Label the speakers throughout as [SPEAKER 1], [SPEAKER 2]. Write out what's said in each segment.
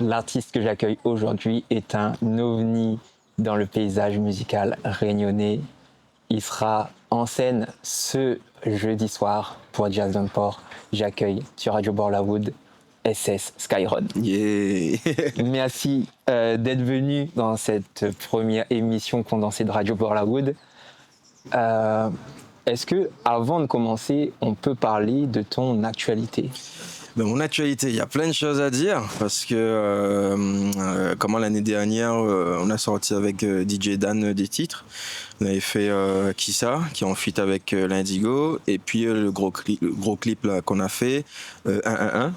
[SPEAKER 1] L'artiste que j'accueille aujourd'hui est un ovni dans le paysage musical réunionnais. Il sera en scène ce jeudi soir pour Jazz dans le Port. J'accueille sur Radio Borlawood SS Skyron.
[SPEAKER 2] Yeah.
[SPEAKER 1] Merci d'être venu dans cette première émission condensée de Radio Borlawood. Est-ce que, avant de commencer, on peut parler de ton actualité ?
[SPEAKER 2] Ben, mon actualité, il y a plein de choses à dire parce que comment l'année dernière, on a sorti avec DJ Dan des titres. On avait fait Kissa qui est en feat avec l'Indigo et puis le gros clip là, qu'on a fait 111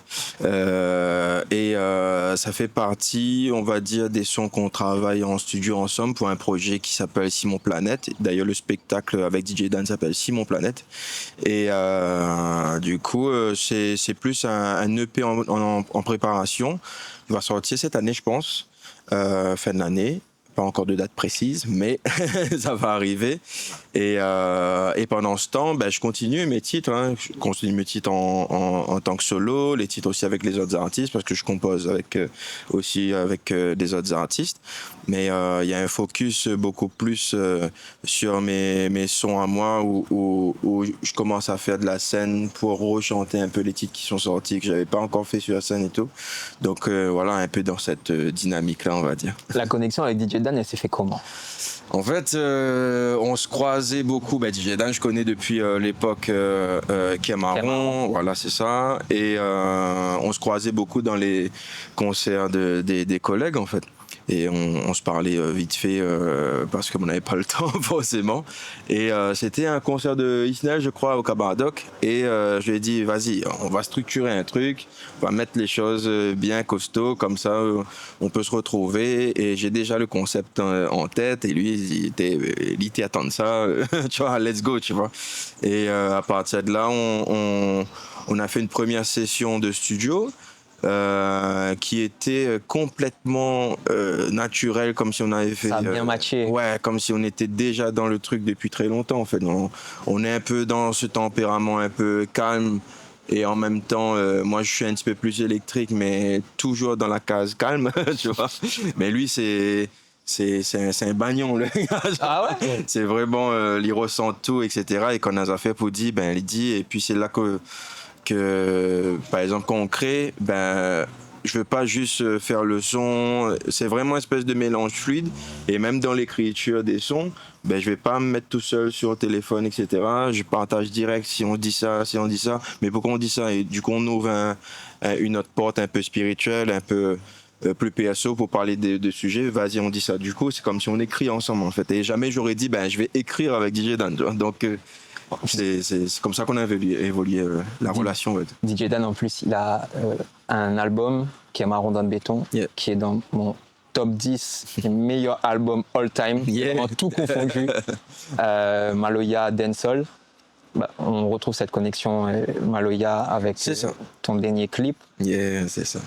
[SPEAKER 2] ça fait partie, on va dire, des sons qu'on travaille en studio ensemble pour un projet qui s'appelle Simon Planète. D'ailleurs, le spectacle avec DJ Dan s'appelle Simon Planète et du coup c'est plus un EP en préparation. Il va sortir cette année, je pense, fin de l'année. Pas encore de date précise, mais ça va arriver. Et pendant ce temps, ben, je continue mes titres. Hein. Je continue mes titres en tant que solo, les titres aussi avec les autres artistes, parce que je compose aussi avec des autres artistes. Mais il y a un focus beaucoup plus sur mes sons à moi, où je commence à faire de la scène pour rechanter un peu les titres qui sont sortis, que j'avais pas encore fait sur la scène et tout. Donc voilà, un peu dans cette dynamique-là, on va dire.
[SPEAKER 1] La connexion avec DJ Dan, elle s'est fait comment ?
[SPEAKER 2] En fait, on se croisait beaucoup. DJ Dan, je connais depuis l'époque Cameron, voilà, c'est ça. Et on se croisait beaucoup dans les concerts des collègues, en fait. Et on se parlait vite fait parce qu'on n'avait pas le temps, forcément. Et c'était un concert de Isnel, je crois, au Cabaret. Et je lui ai dit, vas-y, on va structurer un truc, on va mettre les choses bien costauds, comme ça, on peut se retrouver. Et j'ai déjà le concept en tête. Et lui, il était attendre ça, tu vois, let's go, tu vois. Et à partir de là, on a fait une première session de studio. Qui était complètement naturel, comme si on avait fait...
[SPEAKER 1] Ça a bien matché.
[SPEAKER 2] Ouais, comme si on était déjà dans le truc depuis très longtemps, en fait. On est un peu dans ce tempérament un peu calme, et en même temps, moi, je suis un petit peu plus électrique, mais toujours dans la case calme, tu vois. Mais lui, c'est un bagnon, le gars.
[SPEAKER 1] Ah ouais?
[SPEAKER 2] C'est vraiment, il ressent tout, etc. Et quand on a fait pour dire, ben, il dit, et puis c'est là que par exemple, quand on crée, ben, je veux pas juste faire le son, c'est vraiment une espèce de mélange fluide, et même dans l'écriture des sons, ben, je vais pas me mettre tout seul sur le téléphone, etc. Je partage direct si on dit ça, mais pourquoi on dit ça? Et du coup, on ouvre une autre porte un peu spirituelle, un peu plus PSO pour parler de sujets, vas-y, on dit ça. Du coup, c'est comme si on écrit ensemble, en fait. Et jamais j'aurais dit, ben, je vais écrire avec DJ Dan, tu vois. Donc, c'est comme ça qu'on a évolué la relation. Ouais.
[SPEAKER 1] DJ Dan, en plus, il a un album qui est Marron dans le béton,
[SPEAKER 2] Yeah.
[SPEAKER 1] qui est dans mon top 10 des meilleurs albums all-time, en tout confondu. Maloya, Dancehall. Bah, on retrouve cette connexion Maloya avec ton dernier clip.
[SPEAKER 2] Yeah, c'est ça.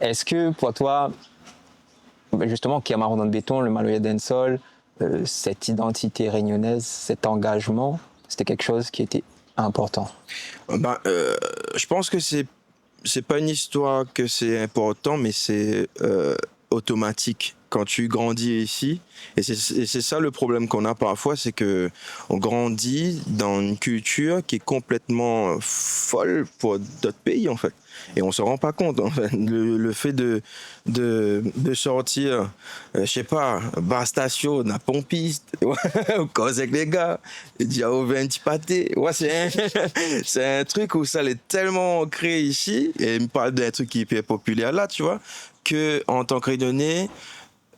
[SPEAKER 1] Est-ce que pour toi, justement, qui est Marron dans le béton, le Maloya Dancehall, cette identité réunionnaise, cet engagement, c'était quelque chose qui était important?
[SPEAKER 2] Je pense que c'est pas une histoire que c'est important, mais c'est automatique. Quand tu grandis ici, et c'est ça le problème qu'on a parfois, c'est que on grandit dans une culture qui est complètement folle pour d'autres pays, en fait. Et on se rend pas compte, en fait. Le fait de sortir, je sais pas, bar station, na pompiste, on cause avec les gars, et dire au vin petit pâté. Ouais, c'est un truc où ça est tellement ancré ici, et il me parle d'un truc qui est hyper populaire là, tu vois, que en tant que Réunionnais,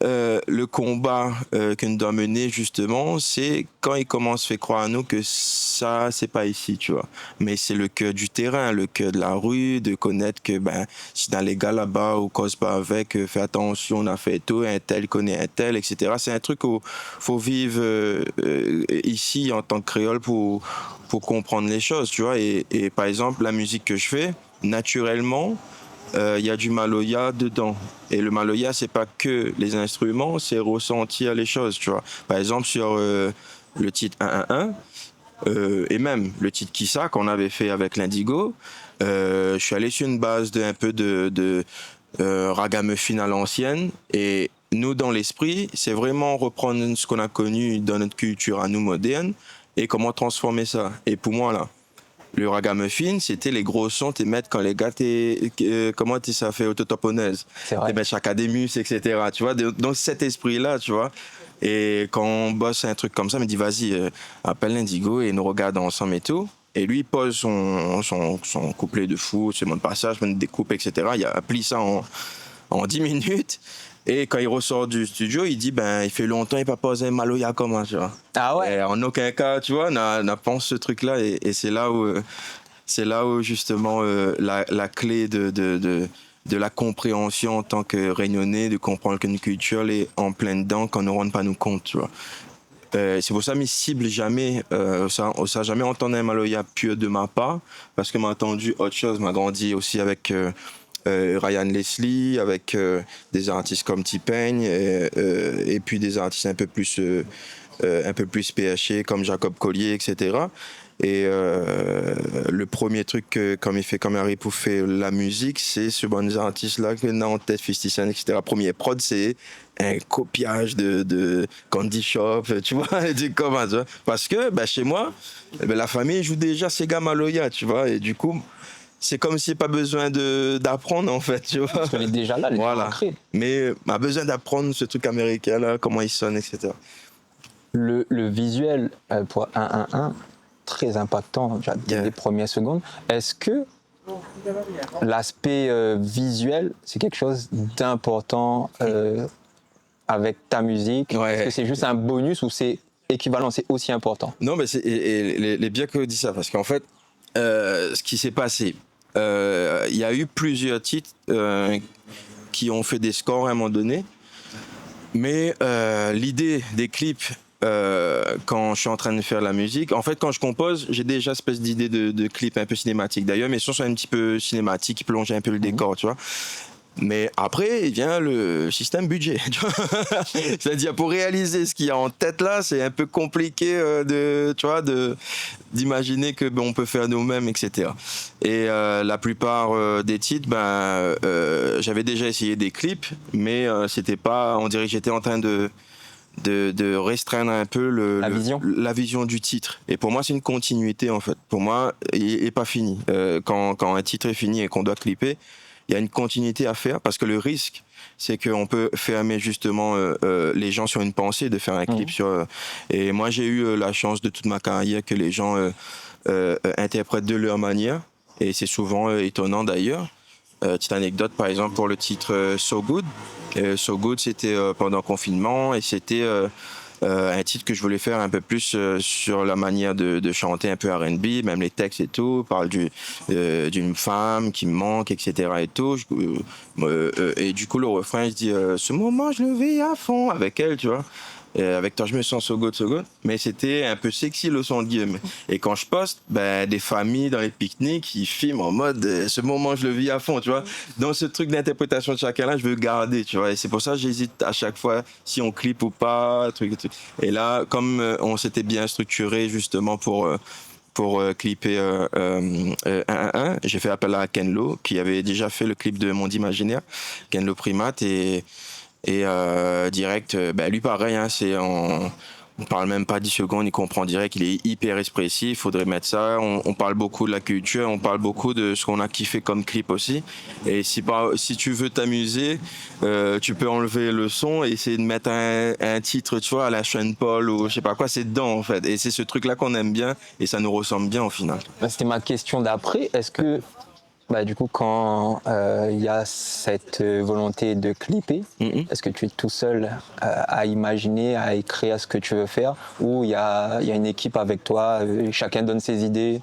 [SPEAKER 2] le combat que nous doit mener justement, c'est quand ils commencent à faire croire à nous que ça, c'est pas ici, tu vois. Mais c'est le cœur du terrain, le cœur de la rue, de connaître que ben si dans les gars là-bas ou cause pas avec, fais attention, on a fait tout, un tel connaît un tel, etc. C'est un truc où faut vivre ici en tant que créole pour comprendre les choses, tu vois. Et par exemple, la musique que je fais, naturellement, y a du Maloya dedans. Et le Maloya, c'est pas que les instruments, c'est ressentir les choses, tu vois. Par exemple, sur le titre 111, et même le titre Kissa qu'on avait fait avec l'Indigo, je suis allé sur une base un peu de ragamuffin à l'ancienne. Et nous, dans l'esprit, c'est vraiment reprendre ce qu'on a connu dans notre culture à nous moderne et comment transformer ça. Et pour moi, là, le ragamuffin, c'était les gros sons, t'es mettre quand les gars, comment ça fait autotaponnaise,
[SPEAKER 1] C'est
[SPEAKER 2] t'es
[SPEAKER 1] vrai.
[SPEAKER 2] mettre Chacademus, etc. Tu vois, donc cet esprit-là, tu vois. Et quand on bosse un truc comme ça, il me dit, vas-y, appelle l'Indigo et nous regarde ensemble et tout. Et lui, il pose son couplet de fou, c'est mon passage, mon découpe, etc. Il applique ça en 10 minutes. Et quand il ressort du studio, il dit, ben, il fait longtemps, il n'a pas posé un Maloya comment, tu vois.
[SPEAKER 1] Ah ouais.
[SPEAKER 2] Et en aucun cas, tu vois, n'a pensé ce truc-là. Et c'est là où justement, la clé de la compréhension en tant que réunionnais, de comprendre qu'une culture est en plein dedans, qu'on ne rend pas nous compte, tu vois. C'est pour ça que je cible jamais, ça jamais entendu un Maloya pur de ma part, parce que m'a entendu autre chose, m'a grandi aussi avec Ryan Leslie, avec des artistes comme T-Pain, et puis des artistes un peu plus PHE comme Jacob Collier, etc. Et le premier truc comme il fait comme Harry pour faire la musique, c'est ce bon artiste là que n'a en tête 50 Cent, etc. Premier prod, c'est un copiage de Candy Shop, tu vois, du comment, tu vois. Parce que chez moi, la famille joue déjà Sega Maloya, tu vois, et du coup, c'est comme s'il n'y a pas besoin d'apprendre en fait, tu vois.
[SPEAKER 1] Parce qu'elle est déjà là, elle est déjà
[SPEAKER 2] Voilà.
[SPEAKER 1] ancrée.
[SPEAKER 2] Mais a besoin d'apprendre ce truc américain là, comment il sonne, etc.
[SPEAKER 1] Le visuel pour 1-1-1, très impactant déjà dès
[SPEAKER 2] Yeah.
[SPEAKER 1] les premières secondes. Est-ce que l'aspect visuel, c'est quelque chose d'important avec ta musique?
[SPEAKER 2] Ouais.
[SPEAKER 1] Est-ce que c'est juste un bonus ou c'est équivalent, c'est aussi important?
[SPEAKER 2] Non, mais les bien que dit ça, parce qu'en fait, ce qui s'est passé, il y a eu plusieurs titres qui ont fait des scores à un moment donné, mais l'idée des clips, quand je suis en train de faire la musique, en fait, quand je compose, j'ai déjà une espèce d'idée de clip un peu cinématique. D'ailleurs, mes sons sont un petit peu cinématiques, qui plongent un peu le décor, tu vois. Mais après, il vient le système budget. Tu vois. C'est-à-dire, pour réaliser ce qu'il y a en tête là, c'est un peu compliqué d'imaginer que on peut faire nous-mêmes, etc. Et la plupart des titres, j'avais déjà essayé des clips, mais c'était pas. On dirait que j'étais en train de restreindre un peu la vision du titre. Et pour moi, c'est une continuité en fait. Pour moi, il n'est pas fini. Quand un titre est fini et qu'on doit clipper, il y a une continuité à faire parce que le risque, c'est qu'on peut fermer justement les gens sur une pensée de faire un clip sur. Et moi, j'ai eu la chance de toute ma carrière que les gens interprètent de leur manière. Et c'est souvent étonnant d'ailleurs. Petite anecdote, par exemple, pour le titre So Good. So Good, c'était pendant le confinement et c'était un titre que je voulais faire un peu plus sur la manière de chanter un peu R&B, même les textes et tout, parle d'une femme qui me manque, etc. et tout. Et du coup, le refrain, je dis ce moment, je le vis à fond avec elle, tu vois. Avec toi, je me sens so good, so good. Mais c'était un peu sexy le son de Guillaume. Et quand je poste, des familles dans les pique-niques, ils filment en mode ce moment, je le vis à fond, tu vois. Dans ce truc d'interprétation de chacun là, je veux garder, tu vois. Et c'est pour ça que j'hésite à chaque fois si on clip ou pas, truc. Et là, comme on s'était bien structuré justement pour clipper 1-1-1, j'ai fait appel à Ken Lo, qui avait déjà fait le clip de Monde Imaginaire, Ken Lo Primate, et direct, lui pareil, hein, on parle même pas 10 secondes, il comprend direct, il est hyper expressif, il faudrait mettre ça. On parle beaucoup de la culture, on parle beaucoup de ce qu'on a kiffé comme clip aussi. Et si tu veux t'amuser, tu peux enlever le son et essayer de mettre un titre, tu vois, à la Sean Paul ou je sais pas quoi, c'est dedans en fait. Et c'est ce truc-là qu'on aime bien et ça nous ressemble bien au final.
[SPEAKER 1] C'était ma question d'après. Est-ce que du coup, quand il y a cette volonté de clipper, est-ce que tu es tout seul à imaginer, à écrire ce que tu veux faire, ou il y a une équipe avec toi, chacun donne ses idées?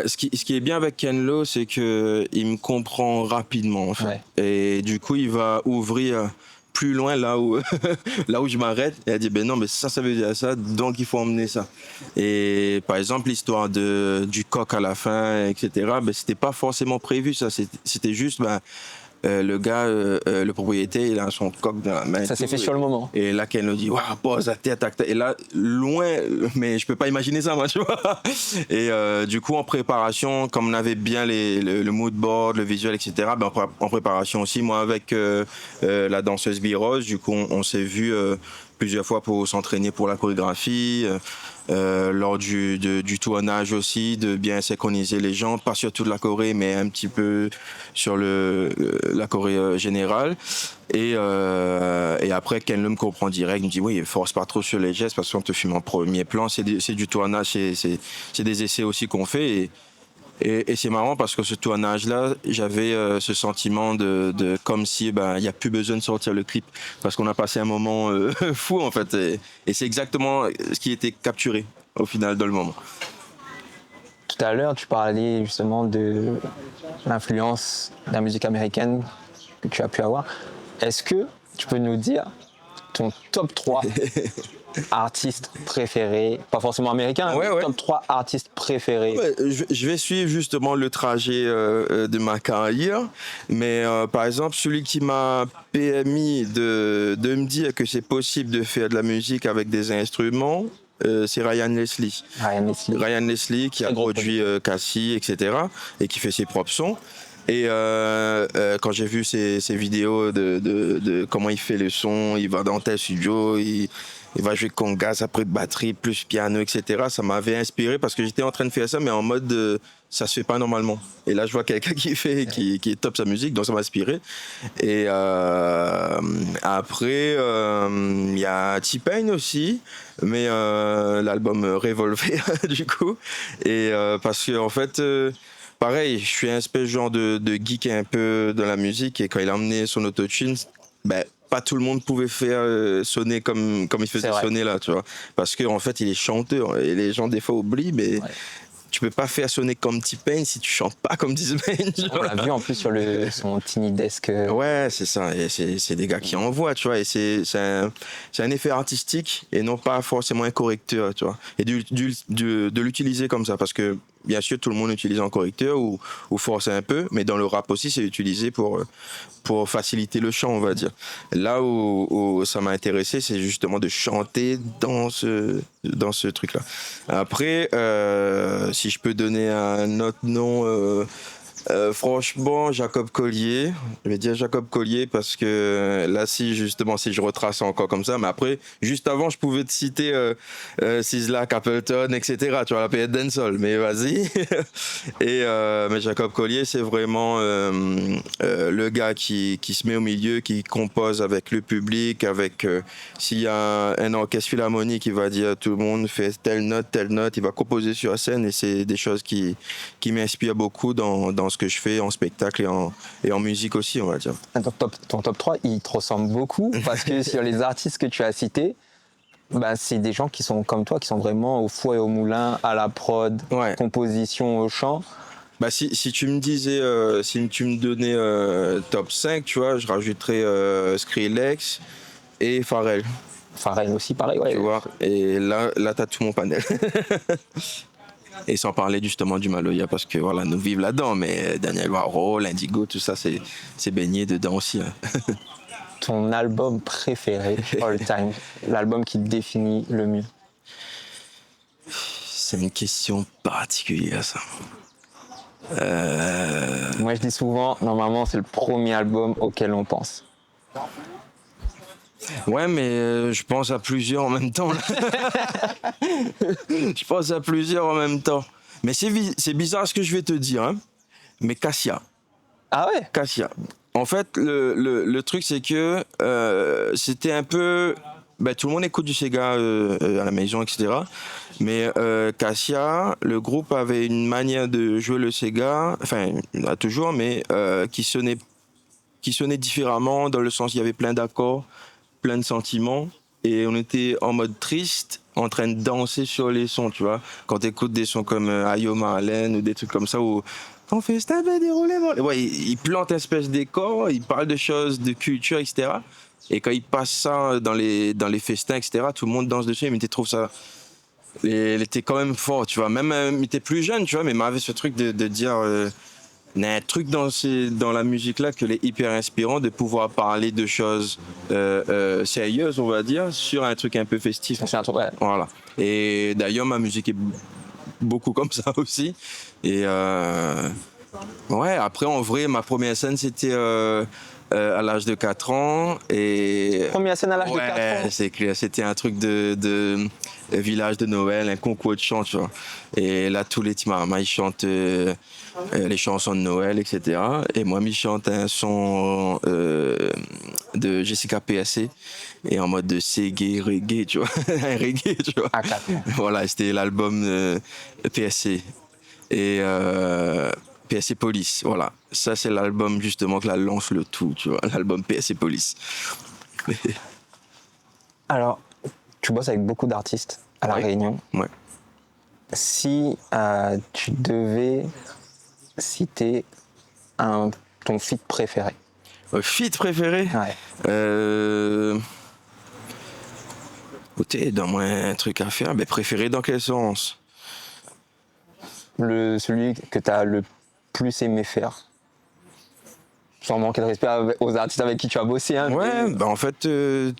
[SPEAKER 2] Ce qui est bien avec Ken Lo, c'est que il me comprend rapidement en fait.
[SPEAKER 1] Ouais.
[SPEAKER 2] Et du coup, il va ouvrir plus loin là où là où je m'arrête et elle dit non mais ça veut dire ça, donc il faut emmener ça. Et par exemple l'histoire du coq à la fin, etc., c'était pas forcément prévu, ça c'était juste le gars, le propriétaire, il a son coq dans la main.
[SPEAKER 1] Ça s'est fait sur le moment.
[SPEAKER 2] Et là, Ken nous dit, waouh, pose la tête, tac, tac. Et là, loin, mais je peux pas imaginer ça, moi, tu vois. Et du coup, en préparation, comme on avait bien le mood board, le visuel, etc., ben, en préparation aussi, moi, avec la danseuse Birose, du coup, on s'est vu plusieurs fois pour s'entraîner pour la chorégraphie. Lors du tournage aussi, de bien synchroniser les gens, pas sur toute la Corée, mais un petit peu sur la Corée générale. Et après, Ken me comprend direct, il me dit oui, force pas trop sur les gestes parce qu'on te filme en premier plan, c'est du tournage, c'est des essais aussi qu'on fait. Et c'est marrant parce que ce tournage-là, j'avais ce sentiment de comme si il y a plus besoin de sortir le clip parce qu'on a passé un moment fou en fait. Et c'est exactement ce qui était capturé au final dans le moment.
[SPEAKER 1] Tout à l'heure, tu parlais justement de l'influence de la musique américaine que tu as pu avoir. Est-ce que tu peux nous dire ton top 3 artistes préférés, pas forcément américains,
[SPEAKER 2] Ouais.
[SPEAKER 1] top 3 artistes préférés?
[SPEAKER 2] Ouais, je vais suivre justement le trajet de ma carrière, mais par exemple, celui qui m'a permis de me dire que c'est possible de faire de la musique avec des instruments, c'est Ryan Leslie. Ryan Leslie qui a produit Cassie, etc., et qui fait ses propres sons. Et quand j'ai vu ses vidéos de comment il fait le son, il va dans tel studio, il va jouer congas après batterie, plus piano, etc. Ça m'avait inspiré parce que j'étais en train de faire ça, mais en mode ça se fait pas normalement. Et là, je vois quelqu'un qui est top sa musique, donc ça m'a inspiré. Et après, il y a T-Pain aussi, mais l'album Revolver, du coup. Et parce que en fait. Pareil, je suis un espèce genre de geek un peu de la musique et quand il a emmené son autotune, pas tout le monde pouvait faire sonner comme il faisait sonner là, tu vois. Parce qu'en fait, il est chanteur et les gens des fois oublient, mais tu peux pas faire sonner comme T-Pain si tu chantes pas comme T-Pain.
[SPEAKER 1] On l'a vu en plus sur son Tiny Desk.
[SPEAKER 2] Ouais, c'est ça. Et c'est des gars qui envoient, tu vois. Et c'est un effet artistique et non pas forcément un correcteur, tu vois. Et de l'utiliser comme ça parce que bien sûr, tout le monde utilise un correcteur ou force un peu, mais dans le rap aussi, c'est utilisé pour faciliter le chant, on va dire. Là où ça m'a intéressé, c'est justement de chanter dans ce truc-là. Après, si je peux donner un autre nom... franchement, Jacob Collier. Je vais dire Jacob Collier parce que là, si je retrace encore comme ça, mais après, juste avant, je pouvais te citer Sizzla, Capleton, etc. Tu vois, la période dancehall, mais vas-y. Mais Jacob Collier, c'est vraiment le gars qui se met au milieu, qui compose avec le public, avec s'il y a un orchestre philharmonique, il va dire tout le monde fait telle note, il va composer sur la scène et c'est des choses qui m'inspirent beaucoup dans ce que je fais en spectacle et en musique aussi, on va dire.
[SPEAKER 1] Ton top 3, il te ressemble beaucoup parce que sur les artistes que tu as cités, c'est des gens qui sont comme toi, qui sont vraiment au four et au moulin, à la prod, composition, au chant.
[SPEAKER 2] Si tu me disais, si tu me donnais top 5, tu vois, je rajouterais Skrillex et Pharrell.
[SPEAKER 1] Pharrell aussi, pareil, ouais.
[SPEAKER 2] Tu vois, et là t'as tout mon panel. Et sans parler justement du Maloya, parce que voilà, nous vivons là-dedans, mais Daniel Waro, l'Indigo, tout ça, c'est baigné dedans aussi. Hein.
[SPEAKER 1] Ton album préféré all time, l'album qui te définit le mieux?
[SPEAKER 2] C'est une question particulière, ça.
[SPEAKER 1] Moi, je dis souvent, normalement, c'est le premier album auquel on pense.
[SPEAKER 2] Ouais, mais je pense à plusieurs en même temps. Je pense à plusieurs en même temps. Mais c'est bizarre ce que je vais te dire, hein. Mais Cassia.
[SPEAKER 1] Ah ouais?
[SPEAKER 2] Cassia. En fait, le truc, c'est que c'était un peu... tout le monde écoute du Sega à la maison, etc. Mais Cassia, le groupe avait une manière de jouer le Sega, enfin, là toujours, mais qui sonnait différemment, dans le sens il y avait plein d'accords, plein de sentiments, et on était en mode triste, en train de danser sur les sons, tu vois. Quand tu écoutes des sons comme Ayo Marlène ou des trucs comme ça, où on fait ça va dérouler. Ouais, il plante une espèce de décor, il parle de choses, de culture, etc. Et quand il passe ça dans les festins, etc., tout le monde danse dessus, mais tu trouves ça... Il était quand même fort, tu vois. Même il était plus jeune, tu vois, mais il m'avait ce truc de dire... il y a un truc dans la musique là que est hyper inspirant de pouvoir parler de choses sérieuses, on va dire, sur un truc un peu festif.
[SPEAKER 1] C'est un truc, ouais.
[SPEAKER 2] Voilà. Et d'ailleurs, ma musique est beaucoup comme ça aussi. Et ouais, après, en vrai, ma première scène, c'était à l'âge de 4 ans. Et
[SPEAKER 1] Première scène à l'âge de 4 ans.
[SPEAKER 2] C'est clair, c'était un truc de village de Noël, un concours de chant, tu vois. Et là, tous les Timarama, ils chantent les chansons de Noël, etc. Et moi, je chante un son de Jessica PSC, et en mode de reggae, tu vois. Un reggae, tu vois. Voilà, c'était l'album PSC. Et PSC Police, voilà. Ça, c'est l'album, justement, que la lance le tout, tu vois. L'album PSC Police.
[SPEAKER 1] Alors, tu bosses avec beaucoup d'artistes à La Réunion.
[SPEAKER 2] Ouais.
[SPEAKER 1] Si tu devais citer ton feat préféré.
[SPEAKER 2] Feat préféré?
[SPEAKER 1] Ouais.
[SPEAKER 2] Écoutez, donne-moi un truc à faire. Mais préféré dans quel sens?
[SPEAKER 1] Celui que tu as le plus aimé faire. Sans manquer de respect aux artistes avec qui tu as bossé. Hein,
[SPEAKER 2] ouais, bah en fait,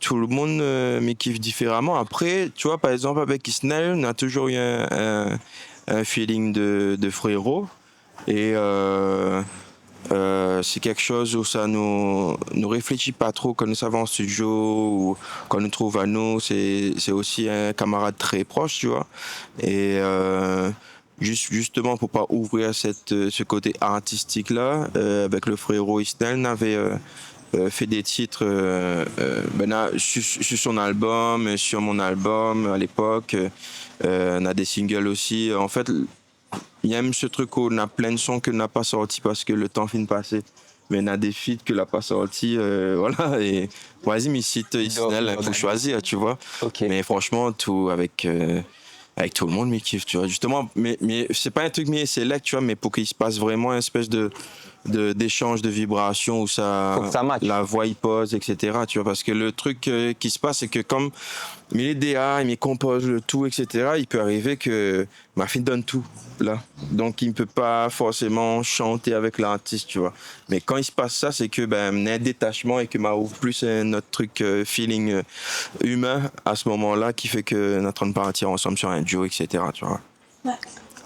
[SPEAKER 2] tout le monde me kiffe différemment. Après, tu vois, par exemple, avec Isnel, on a toujours eu un feeling de frérot. Et c'est quelque chose où ça nous réfléchit pas trop quand nous sommes en studio ou quand nous trouve à nous. C'est aussi un camarade très proche, tu vois. Et justement pour pas ouvrir ce côté artistique là, avec le frérot Isnel, on avait fait des titres sur son album, sur mon album à l'époque. On a des singles aussi. En fait, il y a même ce truc où on a plein de sons que n'a pas sorti parce que le temps finit de passer. Mais on a des feats que n'a pas sorti, voilà. Et vas-y, mais cite Isnel, il faut choisir, tu vois.
[SPEAKER 1] Okay.
[SPEAKER 2] Mais franchement, tout avec tout le monde, mais kiffe, tu vois. Justement, mais c'est pas un truc mais select, tu vois, mais pour qu'il se passe vraiment une espèce d'échange de vibrations où ça la voix il pose, etc., tu vois. Parce que le truc qui se passe, c'est que comme il est DA, il me compose le tout, etc., il peut arriver que ma fille donne tout là, donc il ne peut pas forcément chanter avec l'artiste, tu vois. Mais quand il se passe ça, c'est que ben il y a un détachement et que m'a ouvre plus notre truc feeling humain à ce moment-là qui fait que on est en train de partir ensemble sur un duo, etc., tu vois.
[SPEAKER 1] Ouais.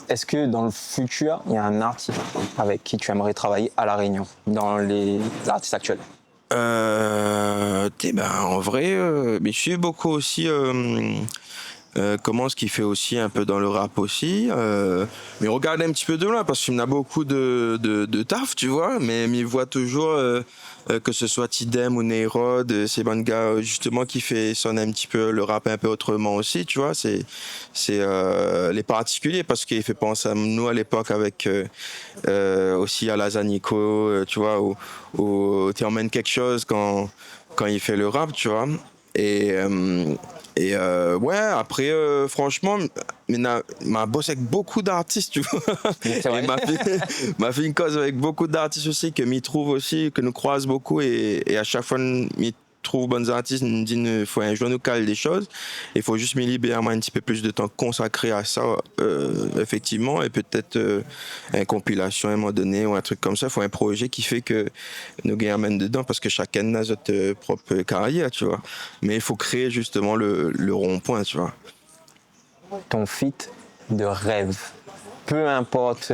[SPEAKER 1] Est-ce que dans le futur, il y a un artiste avec qui tu aimerais travailler à La Réunion, dans les artistes actuels?
[SPEAKER 2] En vrai, mais je suis beaucoup aussi comment ce qu'il fait aussi un peu dans le rap aussi, mais regarde un petit peu de loin parce qu'il y en a beaucoup de taf, tu vois, mais il voit toujours que ce soit Tidem ou Neyrod, c'est un gars justement qui fait sonner un petit peu le rap un peu autrement aussi, tu vois. C'est les particuliers parce qu'il fait penser à nous à l'époque avec aussi à Lazanico, tu vois, où tu emmènes quelque chose quand il fait le rap, tu vois. Et ouais, après, franchement, m'a bossé avec beaucoup d'artistes, tu vois. Et m'a fait une cause avec beaucoup d'artistes aussi, que m'y trouve aussi, que nous croise beaucoup. Et à chaque fois, m'y trouve bonnes artistes, nous dit qu'il faut un jour nous caler des choses. Il faut juste m'y libérer un petit peu plus de temps consacré à ça, effectivement. Et peut-être une compilation à un moment donné ou un truc comme ça. Il faut un projet qui fait que nous gagnons dedans parce que chacun a notre propre carrière, tu vois. Mais il faut créer justement le rond-point, tu vois.
[SPEAKER 1] Ton feat de rêve, peu importe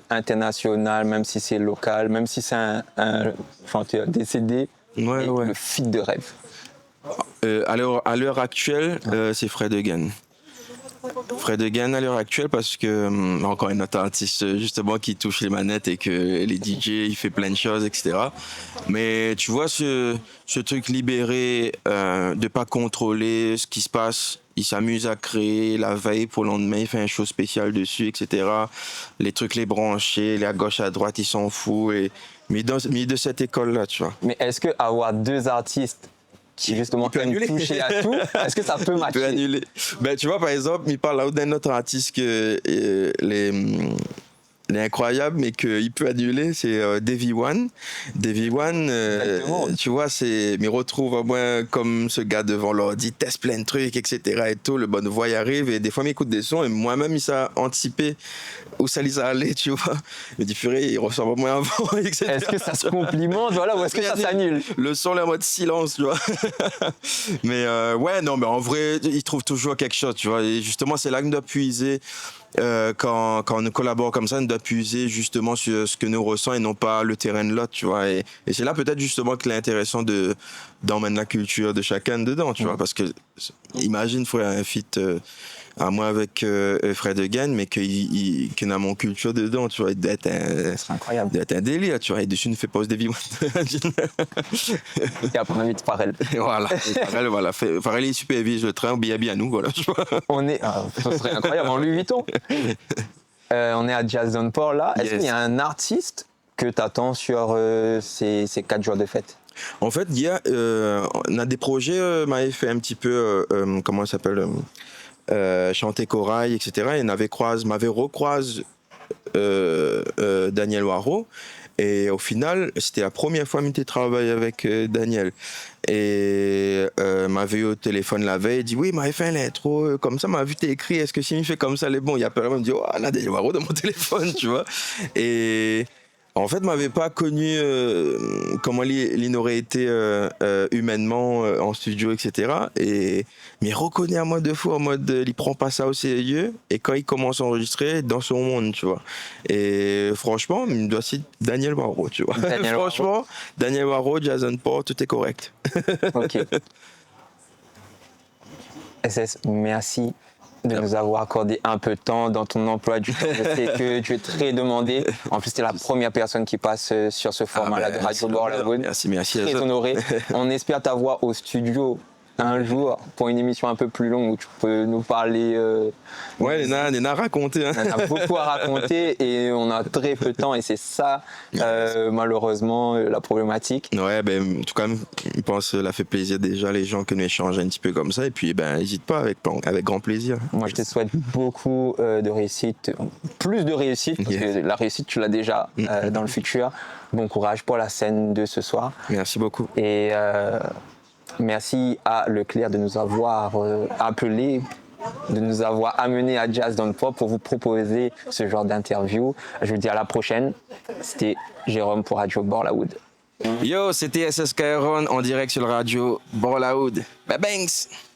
[SPEAKER 1] international, même si c'est local, même si c'est un chanteur décédé,
[SPEAKER 2] ouais.
[SPEAKER 1] Le feat de rêve.
[SPEAKER 2] À l'heure actuelle, c'est Fred Again. Fred Again à l'heure actuelle parce que encore un autre artiste justement qui touche les manettes et que les DJ il fait plein de choses, etc. Mais tu vois ce truc libéré de pas contrôler ce qui se passe, il s'amuse à créer la veille pour le lendemain, il fait un show spécial dessus, etc. Les trucs les branchés, les à gauche à droite, il s'en fout, mais de cette école là, tu vois.
[SPEAKER 1] Mais est-ce que avoir deux artistes qui justement aiment toucher à tout, est-ce que ça peut matcher?
[SPEAKER 2] Il peut annuler. Ben, tu vois, par exemple, il parle là d'un autre artiste que il est incroyable, mais qu'il peut annuler, c'est Davy One. Davy One,
[SPEAKER 1] Exactement.
[SPEAKER 2] tu vois, me retrouve au moins comme ce gars devant l'ordi, teste plein de trucs, etc. et tout. Le bonne voix y arrive, et des fois, il m'écoute des sons, et moi-même, il s'est anticipé où ça les a allé, tu vois. Il me dit, purée, il ressemble au moins avant, etc.
[SPEAKER 1] Est-ce que ça se complimente, voilà, ou est-ce que ça s'annule?
[SPEAKER 2] Le son, là, en mode silence, tu vois. Mais ouais, non, mais en vrai, il trouve toujours quelque chose, tu vois. Et justement, c'est là qu'on doit puiser. Quand on collabore comme ça, on doit puiser justement sur ce que nous ressent et non pas le terrain de l'autre, tu vois. Et c'est là peut-être justement qu'il est intéressant d'emmener la culture de chacun dedans, tu vois. Parce que, imagine, faire un feat à moi avec Fred Again, mais qu'il a mon culture dedans, tu vois. Il doit être
[SPEAKER 1] C'est incroyable.
[SPEAKER 2] doit être un délire, tu vois. Et dessus, ne fait pas de vie.
[SPEAKER 1] Et après, on invite Pharrell.
[SPEAKER 2] Voilà. Pharrell, il supervise le train, bien à nous, voilà, tu vois.
[SPEAKER 1] On est, ce serait incroyable, en Louis Vuitton. On est à Jazz Downpour là. Est-ce qu'il y a un artiste que tu attends sur ces 4 jours de fête?
[SPEAKER 2] En fait, on a des projets, m'avait fait un petit peu, comment ça s'appelle, chanter corail, etc. Et m'avait recroise Daniel Waro. Et au final, c'était la première fois que j'ai travaillé avec Daniel. Et m'avait eu au téléphone la veille, il dit oui, m'avait fait une intro, comme ça, m'a vu t'écrit, est-ce que si il fait comme ça, les bons, il appelle, il me dit, oh, là, Daniel Waro dans mon téléphone, tu vois. Et en fait, m'avait pas connu comment il aurait été humainement en studio, etc. Et mais il reconnaît à moi 2 fois en mode il prend pas ça au sérieux. Et quand il commence à enregistrer, dans son monde, tu vois. Et franchement, il me doit citer Daniel Waro, tu vois. Franchement, Daniel Waro, Jazz Downpour, tout est correct.
[SPEAKER 1] Ok. SS, merci de nous avoir accordé un peu de temps dans ton emploi du temps. Je sais que tu es très demandé. En plus, tu es la première personne qui passe sur ce format-là de Radio Bord-la-Gaune.
[SPEAKER 2] Merci.
[SPEAKER 1] Très honoré. On espère t'avoir au studio un jour pour une émission un peu plus longue où tu peux nous parler.
[SPEAKER 2] Ouais, il y en a à raconter. Hein.
[SPEAKER 1] On a beaucoup à raconter et on a très peu de temps et c'est ça, malheureusement, la problématique.
[SPEAKER 2] Ouais, ben, en tout cas, je pense que ça fait plaisir déjà les gens que nous échangeons un petit peu comme ça. Et puis, ben, n'hésite pas, avec grand plaisir.
[SPEAKER 1] Moi, je te souhaite beaucoup de réussite, plus de réussite, parce que la réussite, tu l'as déjà dans le futur. Bon courage pour la scène de ce soir.
[SPEAKER 2] Merci beaucoup.
[SPEAKER 1] Et merci à Leclerc de nous avoir appelé, de nous avoir amené à Jazz Downpour pour vous proposer ce genre d'interview. Je vous dis à la prochaine. C'était Jérôme pour Radio Bord-la-Gaune.
[SPEAKER 2] Yo, c'était SS Kairon en direct sur le radio Bord-la-Gaune. Bye banks!